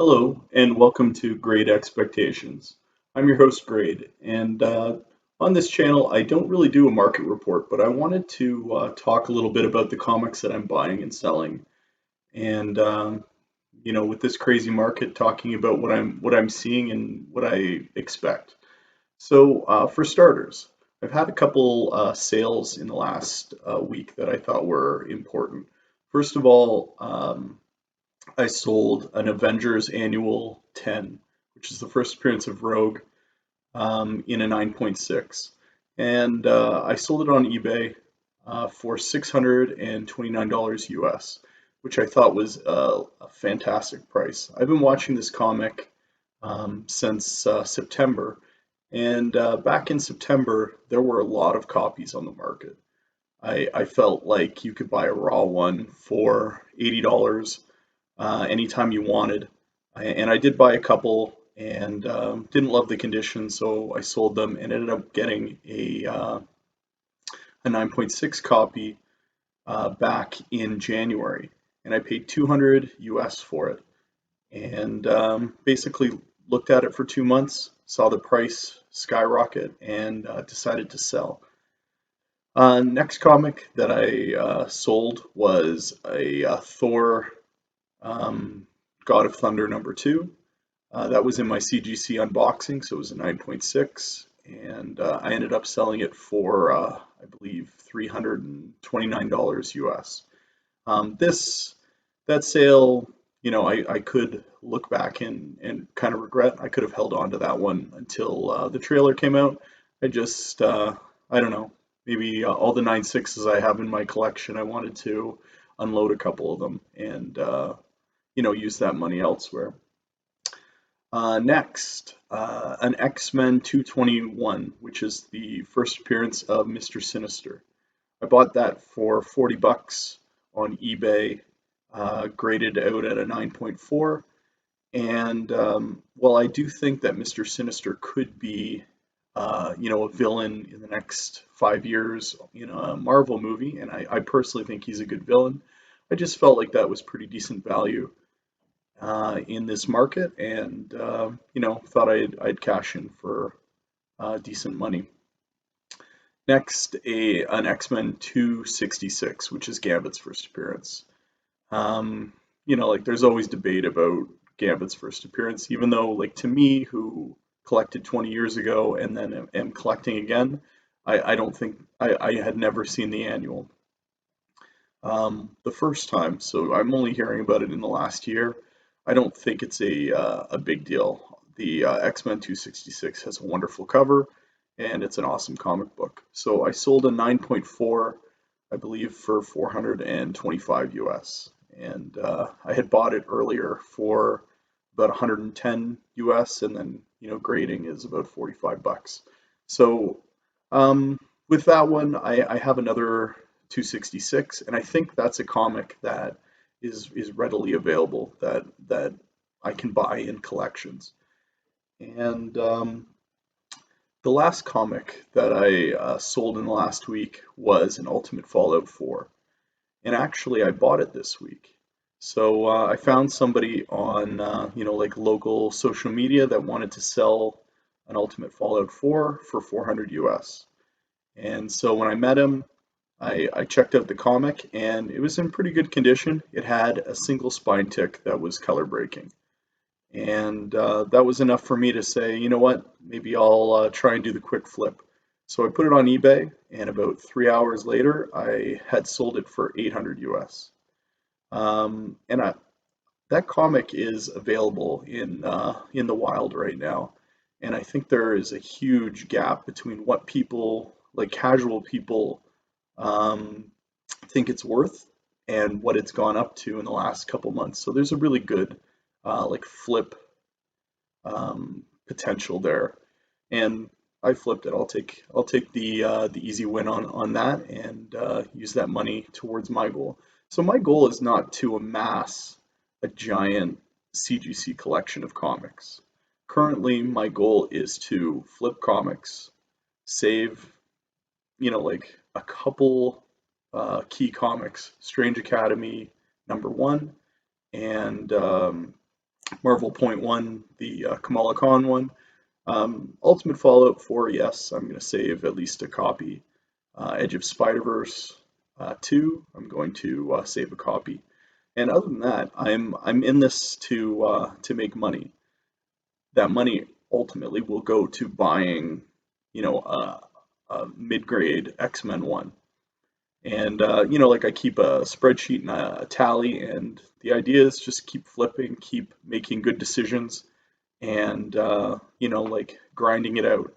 Hello, and welcome to Grade Expectations. I'm your host, Grade, and on this channel, I don't really do a market report, but I wanted to talk a little bit about the comics that I'm buying and selling, and with this crazy market, talking about what I'm seeing and what I expect. So, for starters, I've had a couple sales in the last week that I thought were important. First of all, I sold an Avengers Annual 10, which is the first appearance of Rogue, in a 9.6. And I sold it on eBay for $629 US, which I thought was a fantastic price. I've been watching this comic since September, and back in September, there were a lot of copies on the market. I felt like you could buy a raw one for $80 anytime you wanted. And I did buy a couple and didn't love the condition, so I sold them and ended up getting a 9.6 copy back in January. And I paid 200 US for it. And basically looked at it for 2 months, saw the price skyrocket, and decided to sell. Next comic that I sold was a Thor God of Thunder #2. That was in my CGC unboxing, so it was a 9.6, and I ended up selling it for, I believe, $329 US. This that sale, I could look back and kind of regret. I could have held on to that one until the trailer came out. I don't know, maybe all the 9.6s I have in my collection, I wanted to unload a couple of them and use that money elsewhere. Next, an X-Men 221, which is the first appearance of Mr. Sinister. I bought that for 40 bucks on eBay, graded out at a 9.4. And while I do think that Mr. Sinister could be, a villain in the next 5 years in a Marvel movie, and I personally think he's a good villain, I just felt like that was pretty decent value in this market, and thought I'd cash in for decent money. Next, an X-Men 266, which is Gambit's first appearance. There's always debate about Gambit's first appearance, even though, like, to me, who collected 20 years ago and then am collecting again, I don't think I had never seen the annual the first time, so I'm only hearing about it in the last year. I don't think it's a big deal. The X-Men 266 has a wonderful cover, and it's an awesome comic book. So I sold a 9.4, I believe, for 425 US, and I had bought it earlier for about 110 US, and then grading is about 45 bucks. So with that one, I have another 266, and I think that's a comic that is readily available that I can buy in collections. And the last comic that I sold in the last week was an Ultimate Fallout 4, and actually I bought it this week. So I found somebody on like local social media that wanted to sell an Ultimate Fallout 4 for 400 US. And so when I met him, I checked out the comic, and it was in pretty good condition. It had a single spine tick that was color breaking. And that was enough for me to say, you know what, maybe I'll try and do the quick flip. So I put it on eBay, and about 3 hours later, I had sold it for 800 US. That comic is available in the wild right now, and I think there is a huge gap between what people, like casual people, um, think it's worth and what it's gone up to in the last couple months. So there's a really good like flip potential there, and I flipped it. I'll take the easy win on that and use that money towards my goal. So my goal is not to amass a giant CGC collection of comics. Currently, my goal is to flip comics, save, like a couple key comics, Strange Academy #1 and Marvel Point One, the Kamala Khan one. Ultimate Fallout 4, yes, I'm going to save at least a copy. Edge of Spider-Verse 2, I'm going to save a copy. And other than that, I'm in this to make money. That money ultimately will go to buying, a mid-grade X-Men one. And like I keep a spreadsheet and a tally, and the idea is just keep flipping, keep making good decisions, and like grinding it out.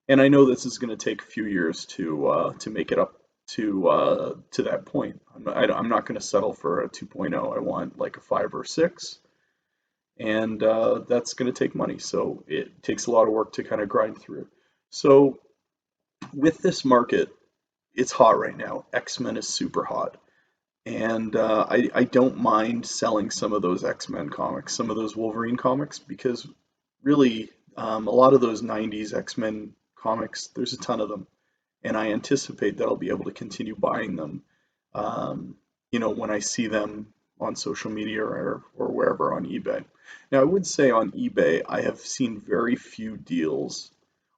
And I know this is going to take a few years to make it up to that point. I'm not going to settle for a 2.0. I want like a 5 or 6, and that's going to take money. So it takes a lot of work to kind of grind through. So with this market, it's hot right now. X-Men is super hot. And I don't mind selling some of those X-Men comics, some of those Wolverine comics, because really a lot of those 90s X-Men comics, there's a ton of them. And I anticipate that I'll be able to continue buying them, when I see them on social media or wherever on eBay. Now, I would say on eBay, I have seen very few deals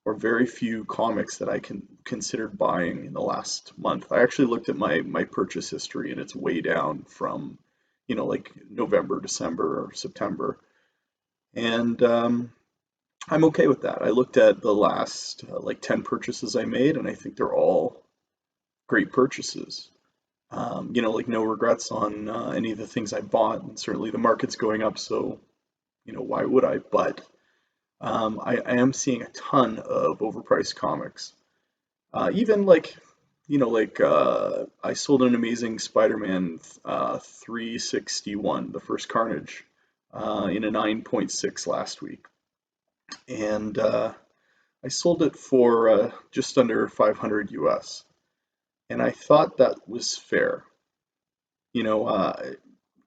or very few comics that I can considered buying in the last month. I actually looked at my purchase history and it's way down from, like November, December, or September. And I'm okay with that. I looked at the last like 10 purchases I made, and I think they're all great purchases. Like no regrets on any of the things I bought, and certainly the market's going up, so why would I? But I am seeing a ton of overpriced comics. Even like, I sold an Amazing Spider-Man 361, the first Carnage, in a 9.6 last week. And I sold it for just under 500 US. And I thought that was fair. You know, uh,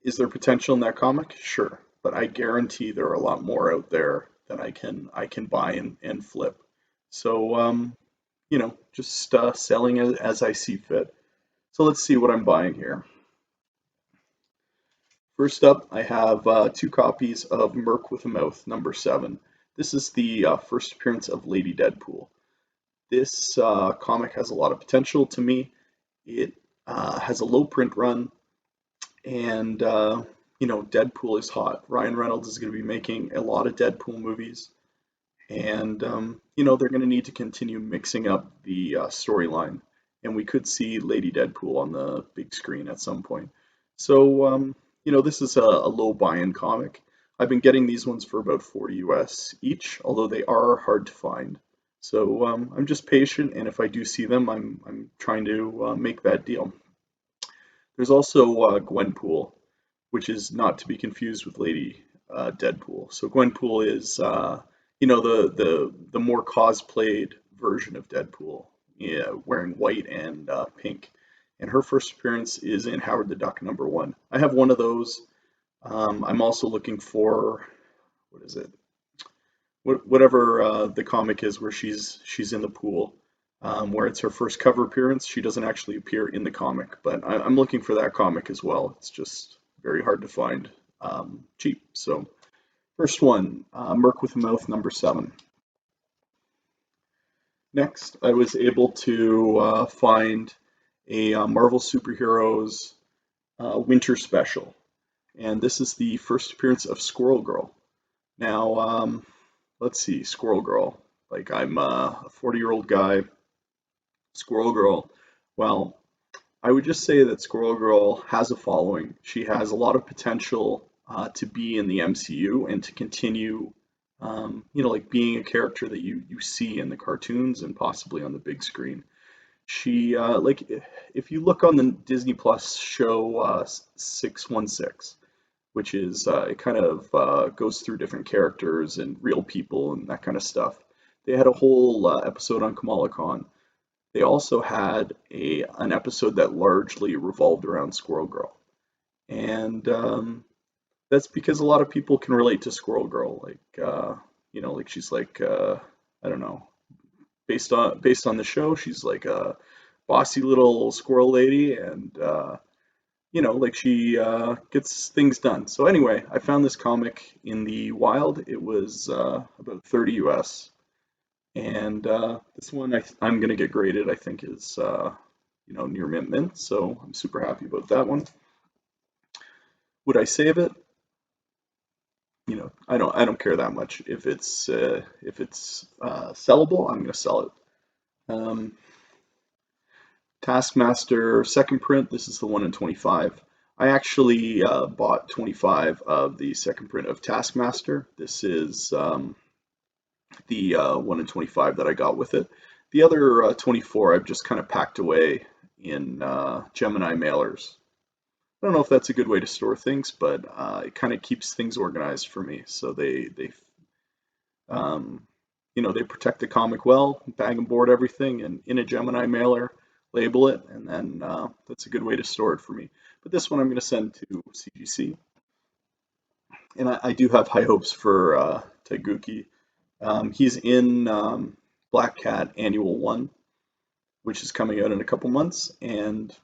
is there potential in that comic? Sure. But I guarantee there are a lot more out there that I can buy and flip. So just selling it as I see fit. So let's see what I'm buying here. First up, I have two copies of Merc with a Mouth, number 7. This is the first appearance of Lady Deadpool. This comic has a lot of potential to me. It has a low print run, and Deadpool is hot. Ryan Reynolds is going to be making a lot of Deadpool movies, and they're going to need to continue mixing up the storyline, and we could see Lady Deadpool on the big screen at some point. So this is a low buy-in comic. I've been getting these ones for about 40 US each, although they are hard to find. So I'm just patient, and if I do see them, I'm trying to make that deal. There's also Gwenpool, which is not to be confused with Lady Deadpool. So Gwenpool is the more cosplayed version of Deadpool, yeah, wearing white and pink. And her first appearance is in Howard the Duck #1. I have one of those. I'm also looking for, what is it? Whatever the comic is where she's in the pool, where it's her first cover appearance. She doesn't actually appear in the comic, but I'm looking for that comic as well. It's just very hard to find cheap. So first one, Merc with a Mouth #7. Next, I was able to find a Marvel Superheroes Winter Special, and this is the first appearance of Squirrel Girl. Now, let's see, Squirrel Girl. Like I'm a 40-year-old guy. Squirrel Girl. Well, I would just say that Squirrel Girl has a following. She has a lot of potential to be in the MCU and to continue, like being a character that you see in the cartoons and possibly on the big screen. She, like, if you look on the Disney Plus show 616, which is it kind of goes through different characters and real people and that kind of stuff. They had a whole episode on Kamala Khan. They also had an episode that largely revolved around Squirrel Girl, and that's because a lot of people can relate to Squirrel Girl. Like she's like I don't know, based on the show, she's like a bossy little squirrel lady, and you know, like she gets things done. So anyway, I found this comic in the wild. It was about 30 US, and this one I'm gonna get graded. I think is you know, near mint mint. So I'm super happy about that one. Would I save it? You know, I don't care that much. If it's sellable, I'm gonna sell it. Um, Taskmaster second print. This is the 1 in 25. I actually bought 25 of the second print of Taskmaster. This is the 1 in 25 that I got with it. The other 24 I've just kind of packed away in Gemini mailers. I don't know if that's a good way to store things, but it kind of keeps things organized for me. So they um, you know, they protect the comic well, bag and board everything, and in a Gemini mailer, label it, and then that's a good way to store it for me. But this one I'm going to send to CGC, and I do have high hopes for Taiguchi. He's in Black Cat Annual 1, which is coming out in a couple months, and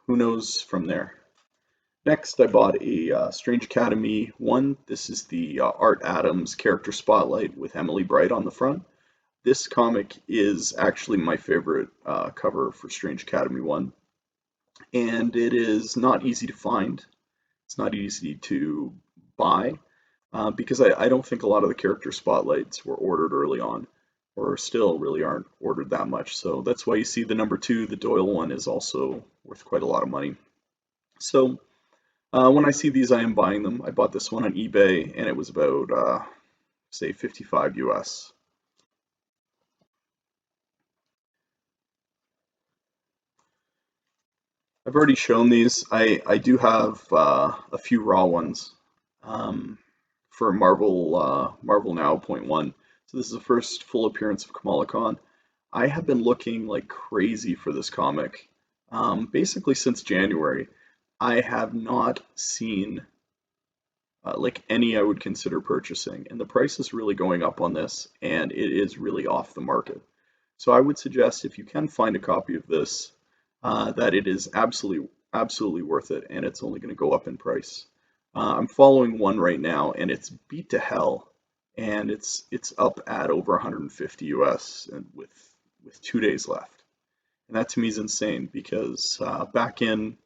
who knows from there. Next, I bought a Strange Academy 1. This is the Art Adams character spotlight with Emily Bright on the front. This comic is actually my favorite cover for Strange Academy 1, and it is not easy to find. It's not easy to buy because I don't think a lot of the character spotlights were ordered early on, or still really aren't ordered that much. So that's why you see the number 2, the Doyle one, is also worth quite a lot of money. So when I see these, I am buying them. I bought this one on eBay, and it was about, say, 55 US. I've already shown these. I do have a few raw ones um, for Marvel Now .1. So this is the first full appearance of Kamala Khan. I have been looking like crazy for this comic, basically since January. I have not seen like any I would consider purchasing, and the price is really going up on this, and it is really off the market. So I would suggest if you can find a copy of this, that it is absolutely worth it, and it's only going to go up in price. I'm following one right now, and it's beat to hell, and it's up at over 150 US, and with 2 days left, and that to me is insane because back in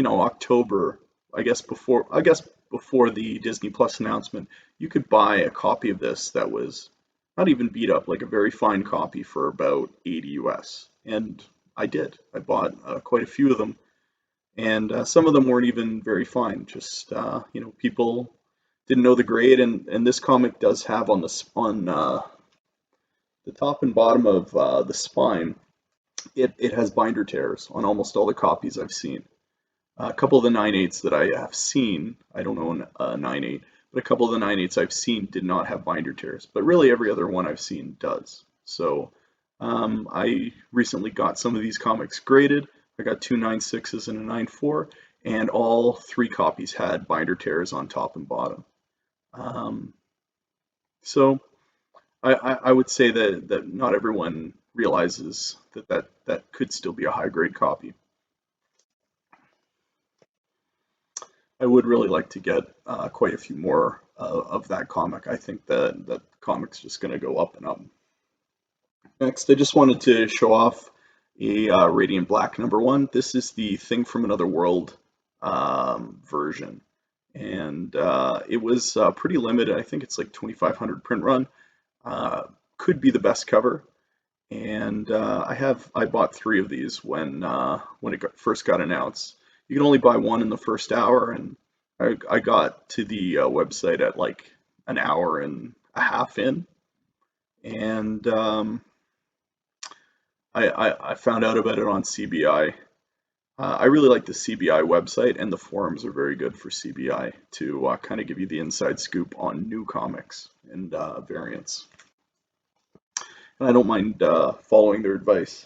October, I guess before the Disney Plus announcement, you could buy a copy of this that was not even beat up, like a very fine copy for about 80 US. And I did. I bought quite a few of them, and some of them weren't even very fine. Just people didn't know the grade, and this comic does have on the top and bottom of the spine, it has binder tears on almost all the copies I've seen. A couple of the 9/8s that I have seen, I don't own a 9/8, but a couple of the 9/8s I've seen did not have binder tears, but really every other one I've seen does. So I recently got some of these comics graded. I got two 9/6s and a 9/4, and all three copies had binder tears on top and bottom. Um, so I would say that not everyone realizes that could still be a high grade copy. I would really like to get quite a few more of that comic. I think that comic's just going to go up and up. Next, I just wanted to show off a Radiant Black #1. This is the Thing from Another World version, and it was pretty limited. I think it's like 2,500 print run. Could be the best cover, and I bought three of these when it first got announced. You can only buy one in the first hour, and I got to the website at like an hour and a half in, and I found out about it on CBI. I really like the CBI website, and the forums are very good for CBI to kind of give you the inside scoop on new comics and variants. And I don't mind following their advice.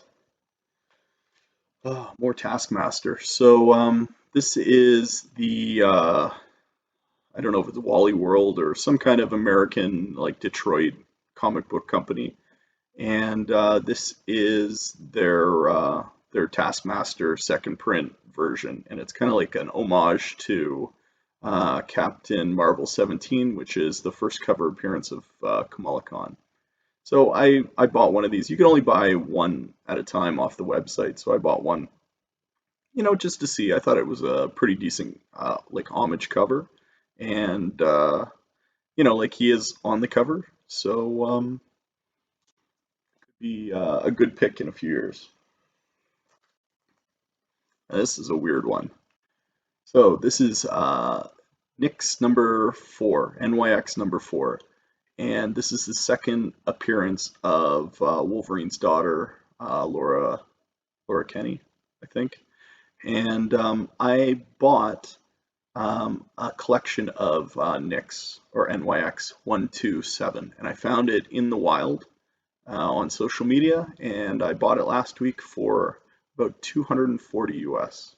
More Taskmaster. So this is the I don't know if it's Wally World or some kind of American like Detroit comic book company, and this is their Taskmaster second print version, and it's kind of like an homage to Captain Marvel 17, which is the first cover appearance of Kamala Khan. So I bought one of these. You can only buy one at a time off the website, so I bought one, just to see. I thought it was a pretty decent like homage cover, and like he is on the cover, so could be a good pick in a few years. Now, this is a weird one. So this is Nick's number 4, NYX number 4, and this is the second appearance of Wolverine's daughter, Laura Kenny, I think. And I bought a collection of Nick's or NYX 127, and I found it in the wild on social media, and I bought it last week for about 240 US,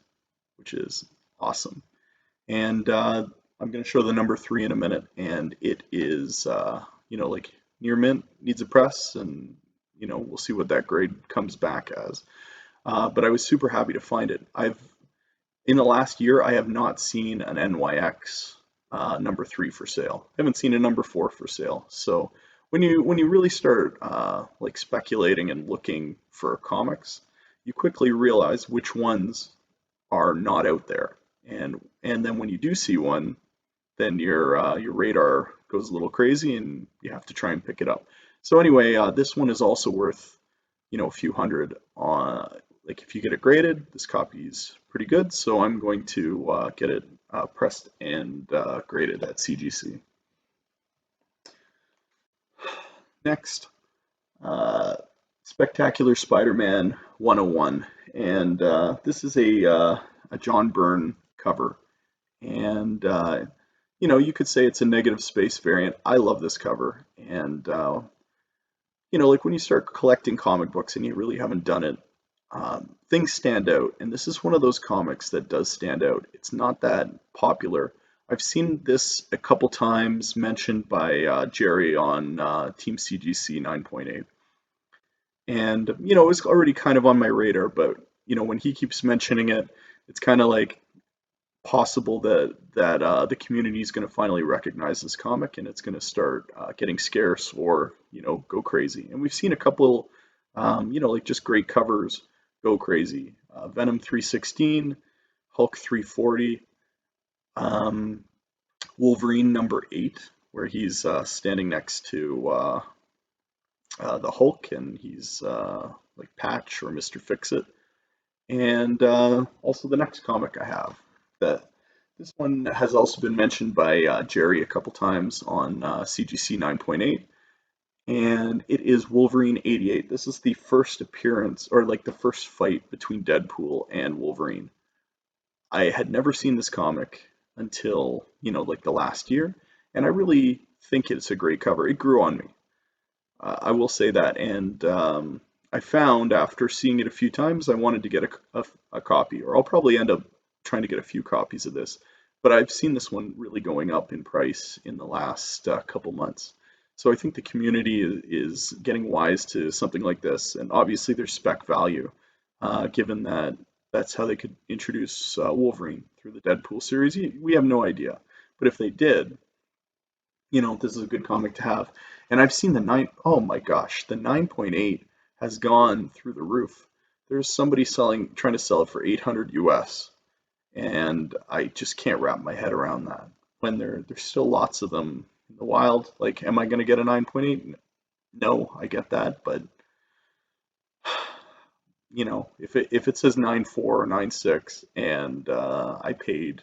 which is awesome. And I'm going to show the number 3 in a minute, and it is, like near mint, needs a press, and we'll see what that grade comes back as. But I was super happy to find it. In the last year, I have not seen an NYX number 3 for sale. I haven't seen a number 4 for sale. So when you really start like speculating and looking for comics, you quickly realize which ones are not out there. And then when you do see one, then your radar goes a little crazy and you have to try and pick it up. So anyway, this one is also worth a few hundred on, like if you get it graded, this copy is pretty good. So I'm going to get it pressed and graded at CGC. Next, Spectacular Spider-Man 101, and this is a John Byrne cover, and you could say it's a negative space variant. I love this cover, and like when you start collecting comic books and you really haven't done it, things stand out, and this is one of those comics that does stand out. It's not that popular. I've seen this a couple times mentioned by Jerry on Team CGC 9.8, and it was already kind of on my radar, but when he keeps mentioning it, it's kind of like possible that the community is going to finally recognize this comic and it's going to start getting scarce or go crazy. And we've seen a couple like just great covers go crazy. Venom 316, Hulk 340, Wolverine number 8, where he's standing next to the Hulk, and he's like Patch or Mr. Fix-It. And also the next comic I have, that this one has also been mentioned by Jerry a couple times on CGC 9.8, and it is Wolverine 88. This is the first appearance, or like the first fight between Deadpool and Wolverine. I had never seen this comic until, like the last year, and I really think it's a great cover. It grew on me. I will say that, and I found after seeing it a few times, I wanted to get a copy, or I'll probably end up trying to get a few copies of this. But I've seen this one really going up in price in the last couple months. So I think the community is getting wise to something like this, and obviously there's spec value, given that that's how they could introduce Wolverine through the Deadpool series. We have no idea, but if they did, this is a good comic to have. And I've seen oh my gosh, the 9.8 has gone through the roof. There's somebody trying to sell it for 800 US, and I just can't wrap my head around that. When there's still lots of them in the wild. Like, am I going to get a 9.8? No, I get that, but if it says 9.4 or 9.6, and I paid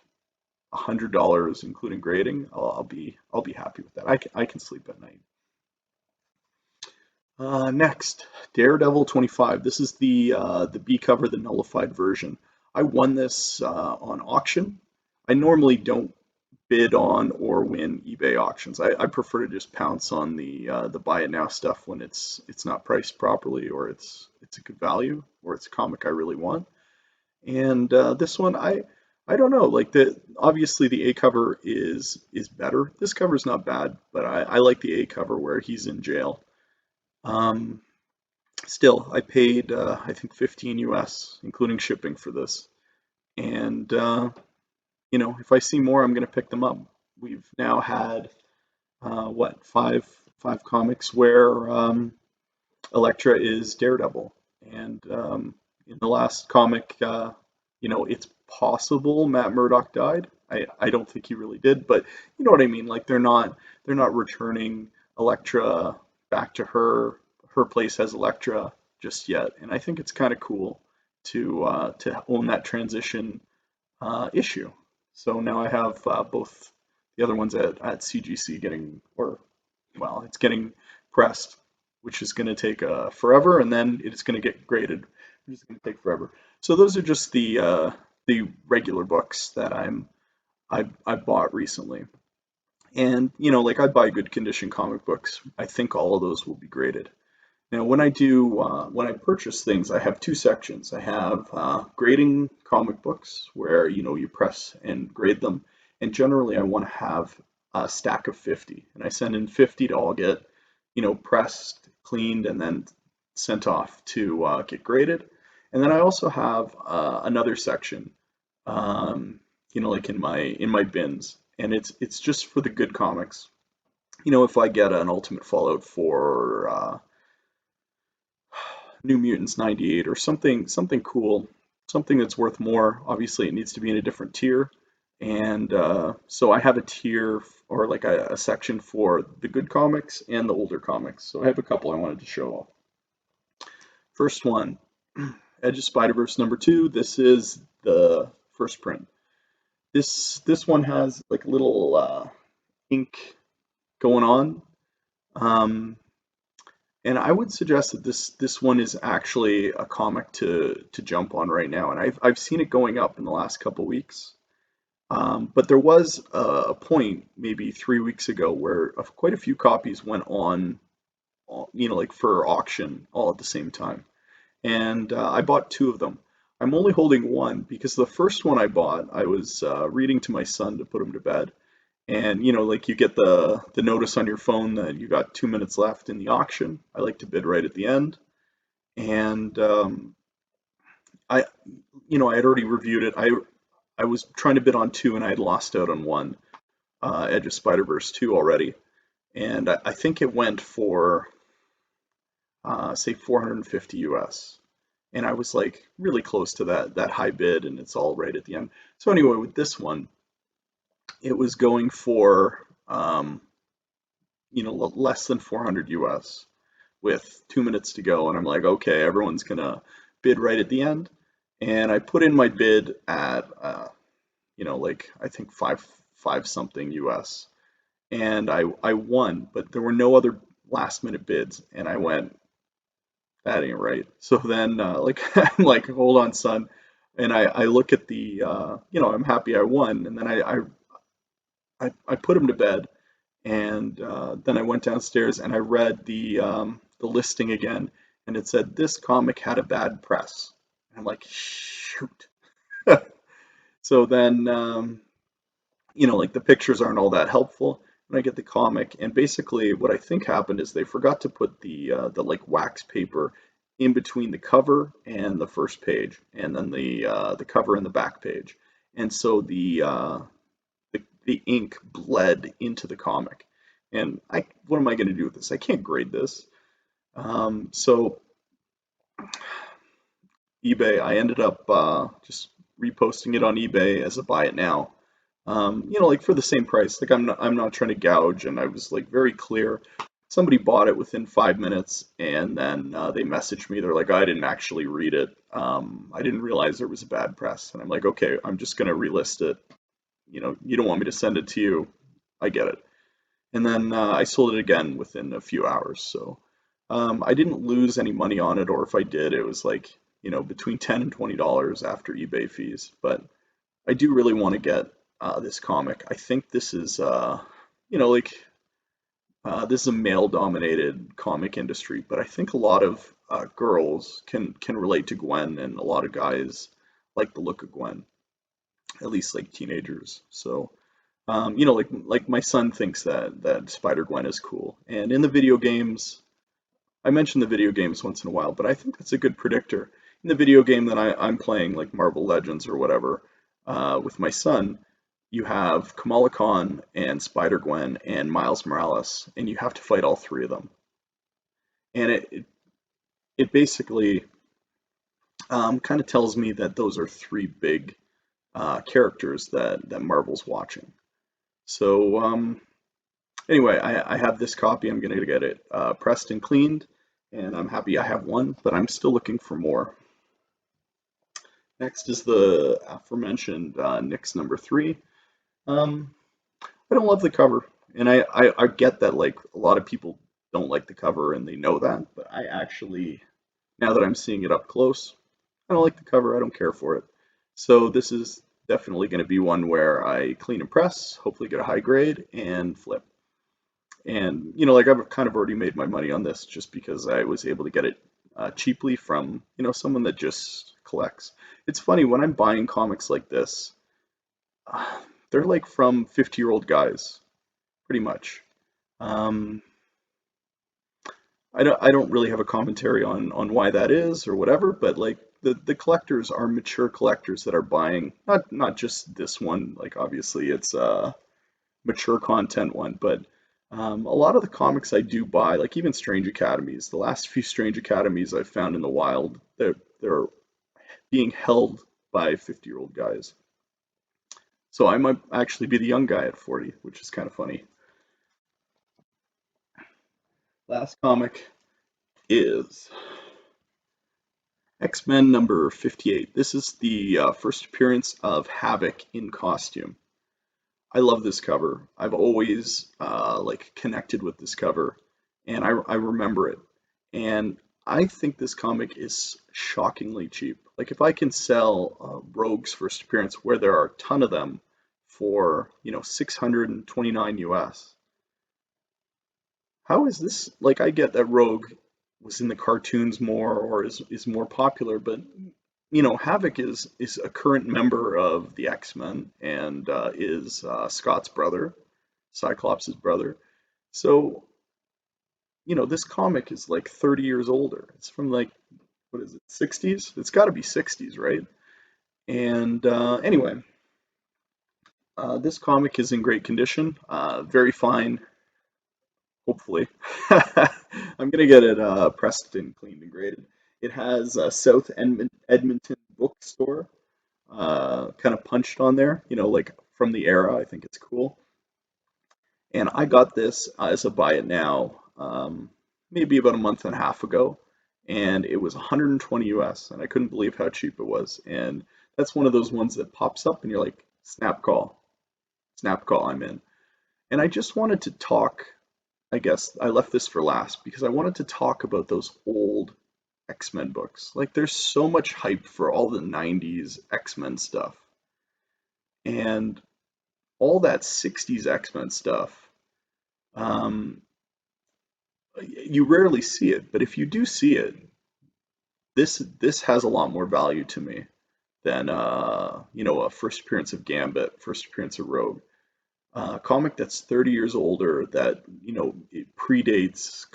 $100 including grading, I'll be happy with that. I can sleep at night. Next, Daredevil 25. This is the B cover, the nullified version. I won this on auction. I normally don't bid on or win eBay auctions. I prefer to just pounce on the buy it now stuff when it's not priced properly, or it's a good value, or it's a comic I really want. And this one, I don't know. Like, obviously the A cover is better. This cover is not bad, but I like the A cover where he's in jail. Still, I paid I think 15 US, including shipping, for this, And if I see more, I'm going to pick them up. We've now had what five comics where Elektra is Daredevil, and in the last comic, it's possible Matt Murdock died. I don't think he really did, but you know what I mean. Like they're not returning Elektra back to her place as Elektra just yet, and I think it's kind of cool to own that transition issue. So now I have both the other ones at CGC getting, or well, it's getting pressed, which is going to take forever, and then it's going to get graded, which is going to take forever. So those are just the regular books that I bought recently, and like I buy good condition comic books. I think all of those will be graded. Now, when I purchase things, I have two sections. I have grading comic books where you press and grade them, and generally I want to have a stack of 50, and I send in 50 to all get pressed, cleaned, and then sent off to get graded. And then I also have another section, like in my bins, and it's just for the good comics. If I get an Ultimate Fallout for New Mutants 98 or something cool, something that's worth more. Obviously, it needs to be in a different tier. And so I have a tier or like a section for the good comics and the older comics. So I have a couple I wanted to show off. First one, Edge of Spider-Verse #2. This is the first print. This one has like a little ink going on. And I would suggest that this one is actually a comic to jump on right now, and I've seen it going up in the last couple weeks. But there was a point maybe 3 weeks ago where quite a few copies went on, like for auction all at the same time, and I bought two of them. I'm only holding one because the first one I bought, I was reading to my son to put him to bed, and like you get the notice on your phone that you got 2 minutes left in the auction. I like to bid right at the end, and I I had already reviewed it. I was trying to bid on two, and I had lost out on one, Edge of Spider-Verse 2 already, and I think it went for say 450 US, and I was like really close to that high bid, and it's all right at the end. So anyway, with this one, it was going for less than 400 US with 2 minutes to go, and I'm like, okay, everyone's gonna bid right at the end, and I put in my bid at like I think five something US, and I won, but there were no other last minute bids, and I went, that ain't right. So then like I'm like, hold on, son, and I look at the I'm happy I won, and then I put him to bed. And then I went downstairs and I read the listing again, and it said this comic had a bad press. And I'm like, shoot. So then, like the pictures aren't all that helpful. And I get the comic, and basically what I think happened is they forgot to put the like wax paper in between the cover and the first page, and then the cover and the back page, and so the ink bled into the comic. And what am I going to do with this? I can't grade this. So eBay, I ended up just reposting it on eBay as a buy it now. Like for the same price. Like I'm not trying to gouge, and I was like very clear. Somebody bought it within 5 minutes, and then they messaged me. They're like, I didn't actually read it. I didn't realize there was a bad press. And I'm like, okay, I'm just going to relist it. You don't want me to send it to you. I get it. And then I sold it again within a few hours. So I didn't lose any money on it, or if I did, it was like, between $10 and $20 after eBay fees. But I do really want to get this comic. I think this is, like, this is a male-dominated comic industry, but I think a lot of girls can relate to Gwen, and a lot of guys like the look of Gwen, at least like teenagers. So like my son thinks that Spider-Gwen is cool. And in the video games, I mention the video games once in a while, but I think that's a good predictor. in the video game that I'm playing, like Marvel Legends or whatever, with my son, you have Kamala Khan and Spider-Gwen and Miles Morales, and you have to fight all three of them. And it basically kind of tells me that those are three big characters that Marvel's watching. So anyway, I have this copy. I'm going to get it pressed and cleaned, and I'm happy I have one, but I'm still looking for more. Next is the aforementioned Nyx number 3. I don't love the cover, and I get that like a lot of people don't like the cover and they know that, but I actually, now that I'm seeing it up close, I don't like the cover. I don't care for it. So this is definitely going to be one where I clean and press, hopefully get a high grade, and flip. And like I've kind of already made my money on this just because I was able to get it cheaply from someone that just collects. It's funny when I'm buying comics like this, uh, they're like from 50-year-old guys, pretty much. Um, I don't really have a commentary on why that is or whatever, but like the collectors are mature collectors that are buying not just this one, like obviously it's a mature content one, but a lot of the comics I do buy, like even Strange Academies, the last few Strange Academies I've found in the wild, they're being held by 50-year-old guys. So I might actually be the young guy at 40, which is kind of funny. Last comic is X-Men number 58. This is the first appearance of Havoc in costume. I love this cover. I've always like connected with this cover, and I remember it. And I think this comic is shockingly cheap. Like if I can sell Rogue's first appearance, where there are a ton of them, for 629 US. How is this? Like I get that Rogue was in the cartoons more or is more popular, but Havoc is a current member of the X-Men and is Scott's brother, Cyclops' brother. So, this comic is like 30 years older. It's from like, what is it, 60s? It's got to be 60s, right? And anyway, this comic is in great condition, very fine, hopefully. I'm gonna get it pressed and cleaned and graded. It has a South Edmonton bookstore kind of punched on there, like from the era. I think it's cool. And I got this as a buy it now, maybe about a month and a half ago, and it was 120 US, and I couldn't believe how cheap it was. And that's one of those ones that pops up, and you're like, snap call, I'm in. And I just wanted to talk. I guess I left this for last because I wanted to talk about those old X-Men books. Like there's so much hype for all the 90s X-Men stuff. And all that 60s X-Men stuff, um, you rarely see it, but if you do see it, this has a lot more value to me than a first appearance of Gambit, first appearance of Rogue. Comic that's 30 years older, that it predates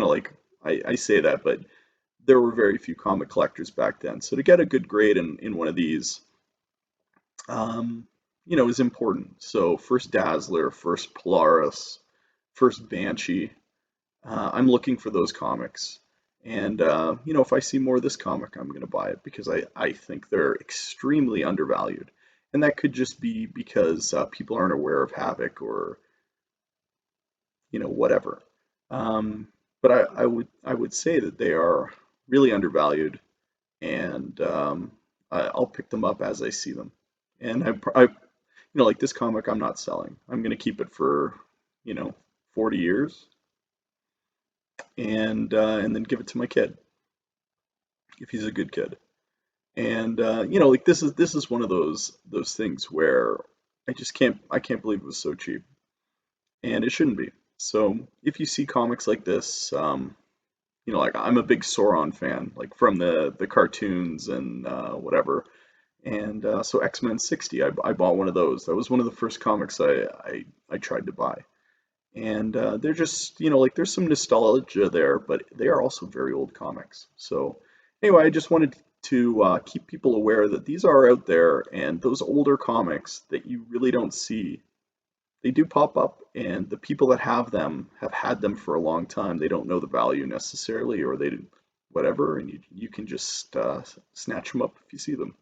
like I say that, but there were very few comic collectors back then. So to get a good grade in one of these, is important. So first Dazzler, first Polaris, first Banshee. I'm looking for those comics. And, if I see more of this comic, I'm going to buy it because I think they're extremely undervalued. And that could just be because people aren't aware of Havoc or, whatever. But I would say that they are really undervalued, and I'll pick them up as I see them. And like this comic, I'm not selling. I'm going to keep it for, you know, 40 years, and then give it to my kid if he's a good kid. And like this is one of those things where I can't believe it was so cheap, and it shouldn't be. So if you see comics like this, like I'm a big Sauron fan, like from the cartoons and whatever. And so X-Men 60, I bought one of those. That was one of the first comics I tried to buy. And they're just, like there's some nostalgia there, but they are also very old comics. So Anyway, I just wanted to keep people aware that these are out there, and those older comics that you really don't see, they do pop up, and the people that have them have had them for a long time. They don't know the value necessarily, or they didn't, whatever, and you can just snatch them up if you see them.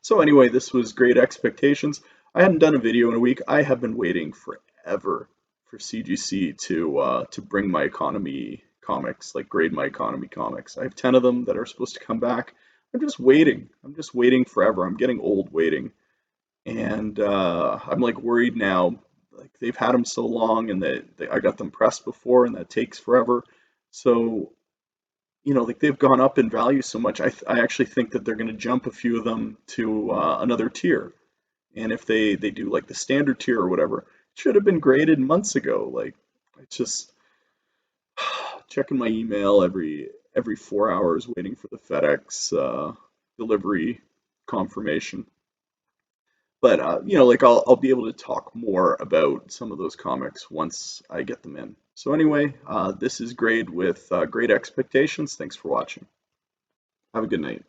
So anyway, this was Great Expectations. I hadn't done a video in a week. I have been waiting forever for CGC to bring my economy comics, like grade my economy comics. I have 10 of them that are supposed to come back. I'm just waiting. I'm just waiting forever. I'm getting old waiting, and I'm like worried now. Like they've had them so long, and I got them pressed before, and that takes forever. So like they've gone up in value so much. I actually think that they're going to jump a few of them to another tier. And if they do like the standard tier or whatever, it should have been graded months ago. Like it's just checking my email every 4 hours, waiting for the FedEx delivery confirmation. But like I'll be able to talk more about some of those comics once I get them in. So anyway, this is Grade with Great Expectations. Thanks for watching. Have a good night.